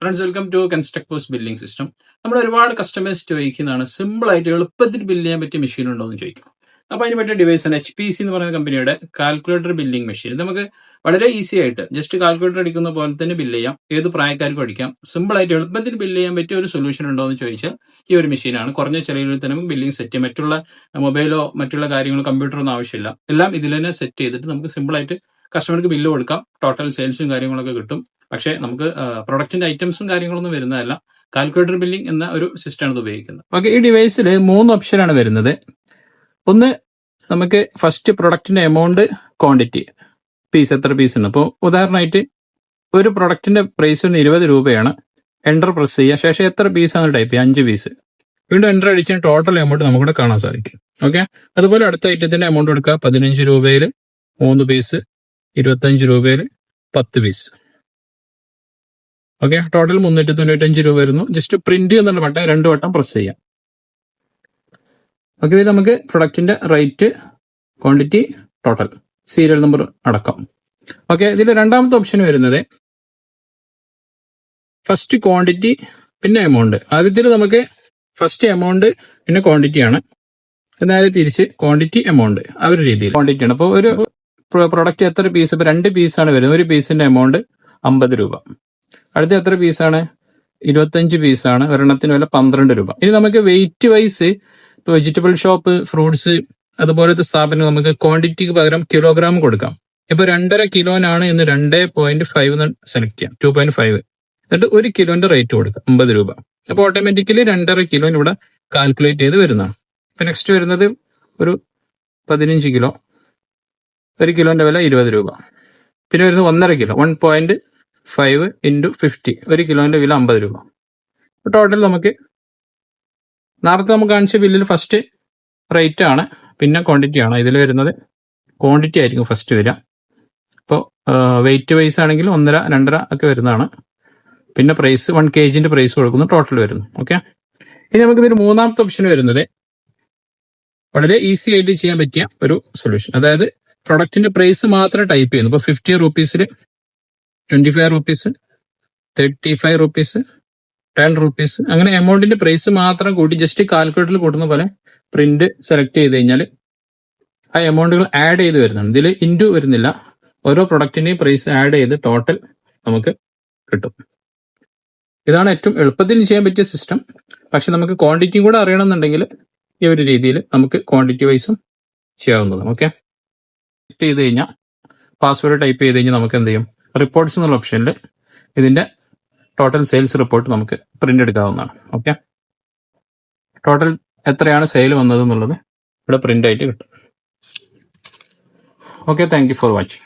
Friends, welcome to construct post billing system. നമ്മൾ ഒരുപാട് customers ചോദിക്കുന്നതാണ്, സിമ്പിൾ ആയിട്ട് എളുപ്പത്തിൽ ബില്ല് ചെയ്യാൻ പറ്റിയ മെഷീൻ ഉണ്ടോ എന്ന് ചോദിക്കും. അപ്പോൾ അതിന് പറ്റിയ ഡിവൈസാണ് HPC എന്ന് പറയുന്ന കമ്പനിയുടെ കാൽക്കുലേറ്റർ ബില്ലിംഗ് മെഷീൻ. നമുക്ക് വളരെ ഈസി ആയിട്ട് ജസ്റ്റ് കാൽക്കുലേറ്റർ അടിക്കുന്ന പോലെ തന്നെ ബില്ല് ചെയ്യാം. ഏത് പ്രായക്കാർക്കും അടിക്കാം. സിമ്പിൾ ആയിട്ട് എളുപ്പത്തിൽ ബില്ല് ചെയ്യാൻ പറ്റിയ ഒരു സൊല്യൂഷൻ ഉണ്ടോ എന്ന് ചോദിച്ചാൽ ഈ ഒരു മെഷീനാണ്. കുറഞ്ഞ ചെലവിൽ തന്നെ നമുക്ക് ബില്ലിംഗ് സെറ്റ് ചെയ്യാം. മറ്റുള്ള മൊബൈലോ മറ്റുള്ള കാര്യങ്ങളോ കമ്പ്യൂട്ടറോ ഒന്നും ആവശ്യമില്ല. എല്ലാം ഇതിൽ തന്നെ സെറ്റ് ചെയ്തിട്ട് നമുക്ക് സിമ്പിൾ ആയിട്ട് കസ്റ്റമർക്ക് ബില്ല് കൊടുക്കാം. ടോട്ടൽ സെയിൽസും കാര്യങ്ങളൊക്കെ കിട്ടും. പക്ഷേ നമുക്ക് പ്രൊഡക്റ്റിന്റെ ഐറ്റംസും കാര്യങ്ങളൊന്നും വരുന്നതല്ല. കാൽക്കുലേറ്റർ ബില്ലിംഗ് എന്ന ഒരു സിസ്റ്റമാണ് ഇത് ഉപയോഗിക്കുന്നത്. ഓക്കെ, ഈ ഡിവൈസിൽ 3 ഓപ്ഷനാണ് വരുന്നത്. ഒന്ന്, നമുക്ക് ഫസ്റ്റ് പ്രൊഡക്റ്റിന്റെ എമൗണ്ട്, ക്വാണ്ടിറ്റി, പീസ് എത്ര പീസ് ഉണ്ട്. അപ്പോൾ ഉദാഹരണമായിട്ട് ഒരു പ്രൊഡക്റ്റിന്റെ പ്രൈസ് 20 രൂപയാണ്. എൻ്റർ പ്രസ് ചെയ്യുക. ശേഷം എത്ര പീസാണ് ടൈപ്പ് ചെയ്യുക, 5 പീസ്. വീണ്ടും എൻ്റർ അടിച്ചാൽ ടോട്ടൽ എമൗണ്ട് നമുക്കിവിടെ കാണാൻ സാധിക്കും. ഓക്കെ, അതുപോലെ അടുത്ത ഐറ്റത്തിന്റെ എമൗണ്ട് കൊടുക്കുക. 15 രൂപയിൽ 3 പീസ്, 25 രൂപയിൽ 10 പീസ്. ഓക്കെ, ടോട്ടൽ 395 രൂപ വരുന്നു. ജസ്റ്റ് പ്രിന്റ് എന്നുള്ള ബട്ടൺ 2 വട്ടം പ്രസ് ചെയ്യാം. ഓക്കെ, ഇത് നമുക്ക് പ്രൊഡക്റ്റിന്റെ rate, quantity, total, serial number അടക്കം. ഓക്കെ, ഇതിൽ രണ്ടാമത്തെ ഓപ്ഷൻ വരുന്നത് ഫസ്റ്റ് ക്വാണ്ടിറ്റി പിന്നെ എമൗണ്ട്. ആദ്യത്തിൽ നമുക്ക് ഫസ്റ്റ് എമൗണ്ട് പിന്നെ ക്വാണ്ടിറ്റി ആണ്. എന്നാലും തിരിച്ച് ക്വാണ്ടിറ്റി എമൗണ്ട് ആ ഒരു രീതിയിൽ ക്വാണ്ടിറ്റി ആണ്. അപ്പോൾ ഒരു പ്രൊഡക്റ്റ് എത്ര പീസ്, ഇപ്പോൾ 2 പീസാണ് വരുന്നത്. ഒരു പീസിന്റെ എമൗണ്ട് 50 രൂപ. അടുത്ത എത്ര പീസാണ്, 25 പീസാണ്. ഒരെണ്ണത്തിന് വില 12 രൂപ. ഇനി നമുക്ക് വെയിറ്റ് വൈസ് ഇപ്പോൾ വെജിറ്റബിൾ ഷോപ്പ്, ഫ്രൂട്ട്സ് അതുപോലത്തെ സ്ഥാപനം നമുക്ക് ക്വാണ്ടിറ്റിക്ക് പകരം കിലോഗ്രാം കൊടുക്കാം. ഇപ്പൊ 2.5 കിലോനാണ് എന്ന് 2.5 സെലക്ട് ചെയ്യാം, 2.5. എന്നിട്ട് 1 കിലോന്റെ റേറ്റ് കൊടുക്കാം 50 രൂപ. അപ്പോൾ ഓട്ടോമാറ്റിക്കലി 2.5 കിലോ ഇവിടെ കാൽക്കുലേറ്റ് ചെയ്ത് വരുന്നതാണ്. ഇപ്പൊ നെക്സ്റ്റ് വരുന്നത് ഒരു 15 കിലോ, 1 കിലോന്റെ വില 20 രൂപ. പിന്നെ വരുന്നത് 1.5 കിലോ, 1.5 × 50, 1 കിലോന്റെ വില 50 രൂപ. ടോട്ടൽ നമുക്ക് നേരത്തെ നമുക്ക് കാണിച്ച ബില്ലിൽ ഫസ്റ്റ് റേറ്റ് ആണ്, പിന്നെ ക്വാണ്ടിറ്റി ആണ്. ഇതിൽ വരുന്നത് ക്വാണ്ടിറ്റി ആയിരിക്കും ഫസ്റ്റ് വരിക. ഇപ്പോൾ വെയിറ്റ് വൈസ് ആണെങ്കിൽ 1.5, 2.5 ഒക്കെ വരുന്നതാണ്. പിന്നെ പ്രൈസ് 1 kg പ്രൈസ് കൊടുക്കുന്നു, ടോട്ടൽ വരുന്നു. ഓക്കെ, ഇനി നമുക്ക് ഇതിൽ മൂന്നാമത്തെ ഓപ്ഷൻ വരുന്നത് വളരെ ഈസി ആയിട്ട് ചെയ്യാൻ പറ്റിയ ഒരു സൊല്യൂഷൻ. അതായത് പ്രൊഡക്റ്റിന്റെ പ്രൈസ് മാത്രം ടൈപ്പ് ചെയ്യുന്നു. ഇപ്പോൾ 50 റുപ്പീസിൽ 25 റുപ്പീസ്, 35 റുപ്പീസ്, 10 റുപ്പീസ്, അങ്ങനെ എമൗണ്ടിന്റെ പ്രൈസ് മാത്രം കൂട്ടി ജസ്റ്റ് കാൽക്കുലേറ്ററിൽ കൂട്ടുന്ന പോലെ പ്രിന്റ് സെലക്ട് ചെയ്ത് കഴിഞ്ഞാൽ ആ എമൗണ്ടുകൾ ആഡ് ചെയ്ത് വരുന്നുണ്ട്. ഇതിൽ ഇൻറ്റു വരുന്നില്ല. ഓരോ പ്രൊഡക്റ്റിന്റെയും പ്രൈസ് ആഡ് ചെയ്ത് ടോട്ടൽ നമുക്ക് കിട്ടും. ഇതാണ് ഏറ്റവും എളുപ്പത്തിൽ ചെയ്യാൻ പറ്റിയ സിസ്റ്റം. പക്ഷെ നമുക്ക് ക്വാണ്ടിറ്റിയും കൂടെ അറിയണമെന്നുണ്ടെങ്കിൽ ഈ ഒരു രീതിയിൽ നമുക്ക് ക്വാണ്ടിറ്റി വൈസും ചെയ്യാവുന്നതാണ്. ഓക്കെ, ചെയ്ത് കഴിഞ്ഞാൽ പാസ്വേഡ് ടൈപ്പ് ചെയ്ത് കഴിഞ്ഞാൽ നമുക്ക് എന്ത് ചെയ്യും, റിപ്പോർട്ട്സ് എന്നുള്ള ഓപ്ഷനിൽ ഇതിന്റെ ടോട്ടൽ സെയിൽസ് റിപ്പോർട്ട് നമുക്ക് പ്രിന്റ് എടുക്കാവുന്നതാണ്. ഓക്കെ, ടോട്ടൽ എത്രയാണ് സെയിൽ വന്നത് എന്നുള്ളത് ഇവിടെ പ്രിന്റ് ആയിട്ട് കിട്ടും. Okay, thank you for watching.